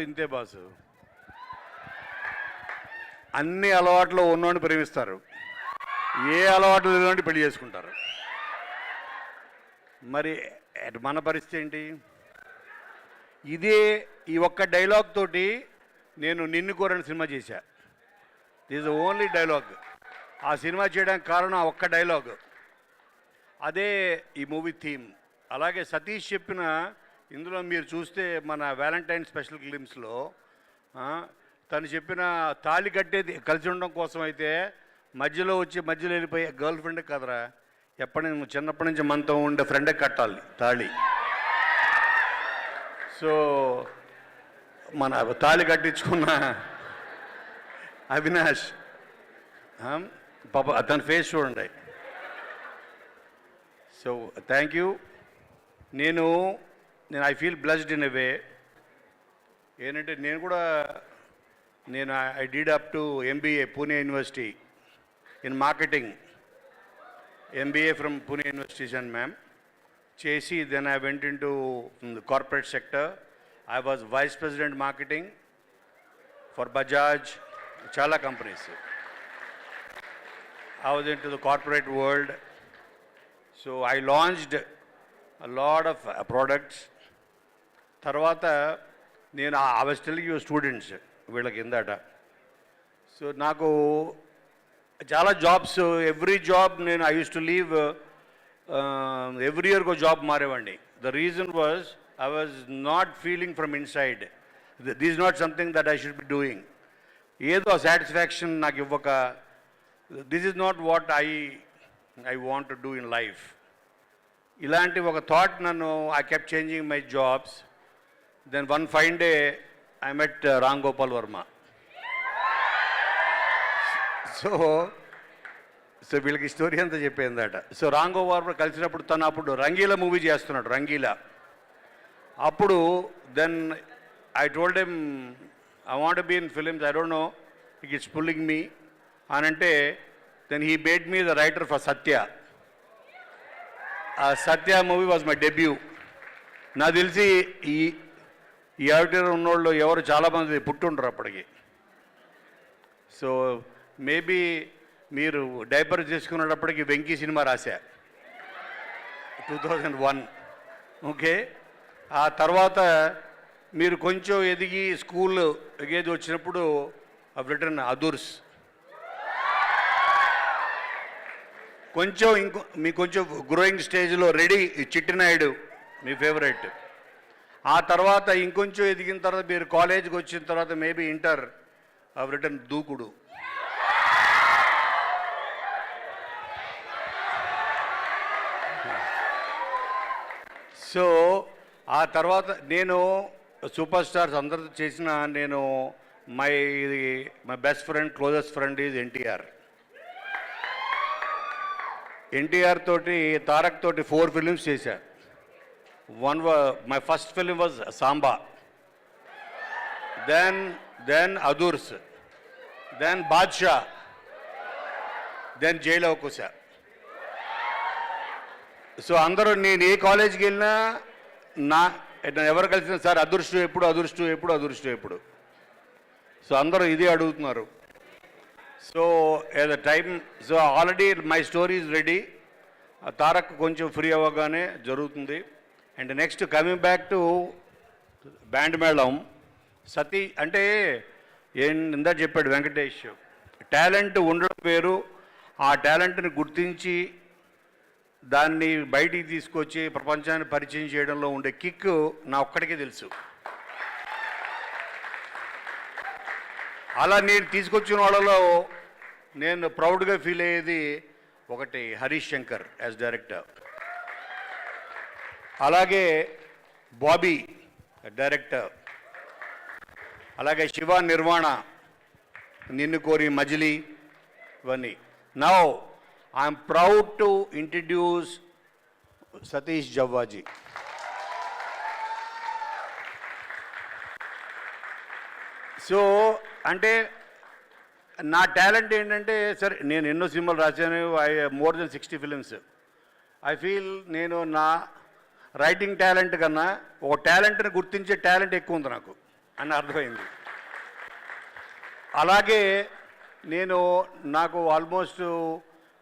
ఇంతే బాసు. అన్ని అలవాట్లు ఉన్నోడిని ప్రేమిస్తారు, ఏ అలవాట్లు లేని పెళ్లి చేసుకుంటారు. మరి మన పరిస్థితి ఏంటి? ఇదే ఈ ఒక్క డైలాగ్ తోటి నేను నిన్ను కోరని సినిమా చేశా. This only dialogue. ఆ సినిమా చేయడానికి కారణం ఆ ఒక్క డైలాగ్. అదే ఈ మూవీ థీమ్. అలాగే సతీష్ చెప్పిన ఇందులో మీరు చూస్తే మన వ్యాలంటైన్ స్పెషల్ ఫిలిమ్స్లో తను చెప్పిన తాళి కట్టేది కలిసి ఉండడం కోసం అయితే మధ్యలో వెళ్ళిపోయే గర్ల్ ఫ్రెండ్ కదరా, చిన్నప్పటి నుంచి మనతో ఉండే ఫ్రెండే కట్టాలి తాళి. సో మన తాళి కట్టించుకున్న అవినాష్ పాప తన ఫేస్ చూడండి. So thank you. నేను I feel blessed in a way. ఏంటంటే I did up to MBA Pune university in marketing. MBA ఫ్రమ్ పూణే యూనివర్సిటీ మ్యామ్ చేసి then I went in to corporate sector. I was vice president marketing for Bajaj, చాలా companies. I was into the corporate world. So I launched a lot of products. Tarvata I was telling you students వీళ్ళకి ఇందాట. So నాకు చాలా jobs, every job I used to leave every year go job మారేవాడిని. The reason was I was not feeling from inside. This is not something that I should be doing. ఏదో satisfaction నాకు ఇవ్వక, this is not what I want to do in life. ఇలాంటి ఒక thought I kept changing my jobs. Then one fine day I met Ram Gopal Verma. So వీళ్ళకి story అంతా చెప్పేందట. So Ram Gopal Varma కలిసినప్పుడు తను అప్పుడు రంగీలా మూవీ చేస్తున్నాడు, రంగీలా. అప్పుడు then I told him I want to be in films, I don't know, it's pulling me అని అంటే then he made me the writer for Satya. Satya movie was my debut. నాకు తెలిసి ఈ ఆడిటర్ ఉన్నోళ్ళు ఎవరు చాలామంది పుట్టుండ్రు అప్పటికి. సో మేబీ మీరు డైపర్ చేసుకునేటప్పటికి వెంకీ సినిమా రాశా 2001. ఓకే, ఆ తర్వాత మీరు కొంచెం ఎదిగి స్కూల్ ఎగేది వచ్చినప్పుడు I've written అదుర్స్. మీకు కొంచెం గ్రోయింగ్ స్టేజ్లో రెడీ చిట్టినాయుడు మీ ఫేవరెట్. ఆ తర్వాత ఇంకొంచెం ఎదిగిన తర్వాత మీరు కాలేజ్కి వచ్చిన తర్వాత maybe inter I've written Dookudu. So ఆ తర్వాత నేను సూపర్ స్టార్స్ అందరితో చేసిన my best friend, closest friend is NTR తోటి, తారక్ తోటి 4 ఫిలిమ్స్ చేశా. My first film was Samba, then Adhurs, then Baadshah, then జైలు అవకుశా. సో అందరూ నేను ఏ కాలేజీకి వెళ్ళినా ఎవరు కలిసిన సార్ అదృష్టం ఎప్పుడు. సో అందరూ ఇదే అడుగుతున్నారు. So at the time, so already my story is ready. Tarak కొంచెం ఫ్రీ అవ్వగానే జరుగుతుంది. And next coming back to band Melam. సతీ అంటే ఇందా చెప్పాడు వెంకటేష్, టాలెంట్ ఉండడం వేరు, ఆ టాలెంట్ని గుర్తించి దాన్ని బయటికి తీసుకొచ్చి ప్రపంచాన్ని పరిచయం చేయడంలో ఉండే కిక్ నా ఒక్కడికే తెలుసు. అలా నేను తీసుకొచ్చిన వాళ్ళలో నేను ప్రౌడ్గా ఫీల్ అయ్యేది ఒకటి హరీష్ శంకర్ యాజ్ డైరెక్టర్, అలాగే బాబీ డైరెక్టర్, అలాగే శివ నిర్వాణ, నిన్ను కోరి, మజిలీ, ఇవన్నీ. Now I'm proud to introduce Satish Javvaji. So అంటే నా టాలెంట్ ఏంటంటే, సరే నేను ఎన్నో సినిమాలు రాశాను, more than 60 films. I feel నా రైటింగ్ టాలెంట్ కన్నా ఒక టాలెంట్ని గుర్తించే టాలెంట్ ఎక్కువ ఉంది నాకు. అని అర్థమైంది. అలాగే నాకు ఆల్మోస్ట్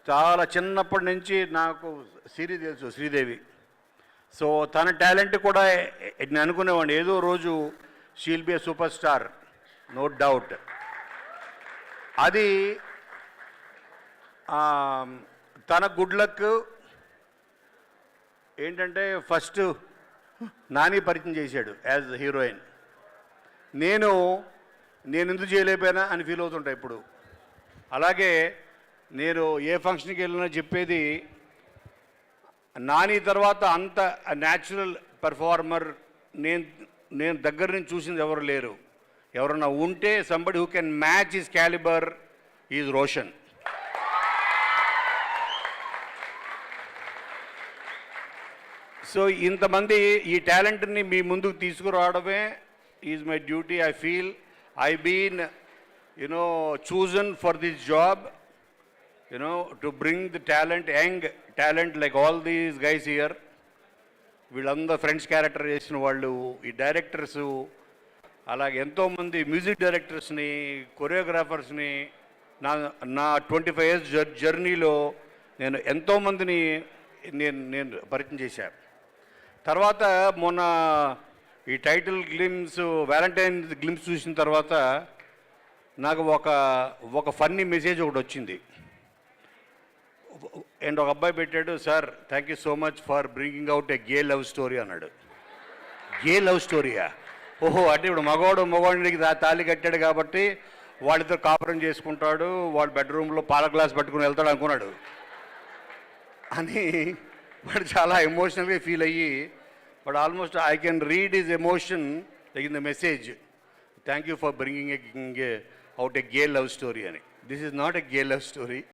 చాలా చిన్నప్పటి నుంచి నాకు సిరి తెలుసు, శ్రీదేవి. సో తన టాలెంట్ కూడా నేను అనుకునేవాడిని ఏదో రోజు she'll be a super star, no doubt. అది తన గుడ్ లక్ ఏంటంటే ఫస్ట్ నాని పరిచయం చేశాడు యాజ్ హీరోయిన్. నేను ఎందుకు చేయలేకపోయినా అని ఫీల్ అవుతుంటా ఇప్పుడు. అలాగే నేను ఏ ఫంక్షన్కి వెళ్ళినా చెప్పేది, నాని తర్వాత అంత న్యాచురల్ పెర్ఫార్మర్ నేను దగ్గర నుంచి చూసింది ఎవరు లేరు. ఎవరన్నా ఉంటే somebody who can match his calibre is Roshan. So ఇంతమంది ఈ టాలెంట్ని మీ ముందుకు తీసుకురావడమే is my duty. I feel I been chosen for this job, to bring the talent, young talent like all these guys here. వీళ్ళందరూ ఫ్రెండ్స్ క్యారెక్టర్ చేసిన వాళ్ళు, ఈ డైరెక్టర్స్, అలాగే ఎంతోమంది మ్యూజిక్ డైరెక్టర్స్ని, కొరియోగ్రాఫర్స్ని నా 25 years జర్నీలో నేను ఎంతోమందిని నేను పరిచయం చేశాను. తర్వాత మొన్న ఈ టైటిల్ గ్లిమ్స్, వ్యాలంటైన్ గ్లిమ్స్ చూసిన తర్వాత నాకు ఒక ఫన్నీ మెసేజ్ ఒకటి వచ్చింది. అండ్ ఒక అబ్బాయి పెట్టాడు, sir thank you so much for bringing out a gay love story అన్నాడు. గే లవ్ స్టోరీయా? ఓహో, అంటే ఇప్పుడు మగవాడికి తాళి కట్టాడు కాబట్టి వాళ్ళిద్దరు కాపురం చేసుకుంటాడు, వాడు బెడ్రూమ్లో పాల గ్లాస్ పట్టుకుని వెళ్తాడు అనుకున్నాడు అని వాడు చాలా ఎమోషనల్గా ఫీల్ అయ్యి, but almost I can read his emotion in the message. Thank you for bringing out a gay love story అని. This is not a gay love story.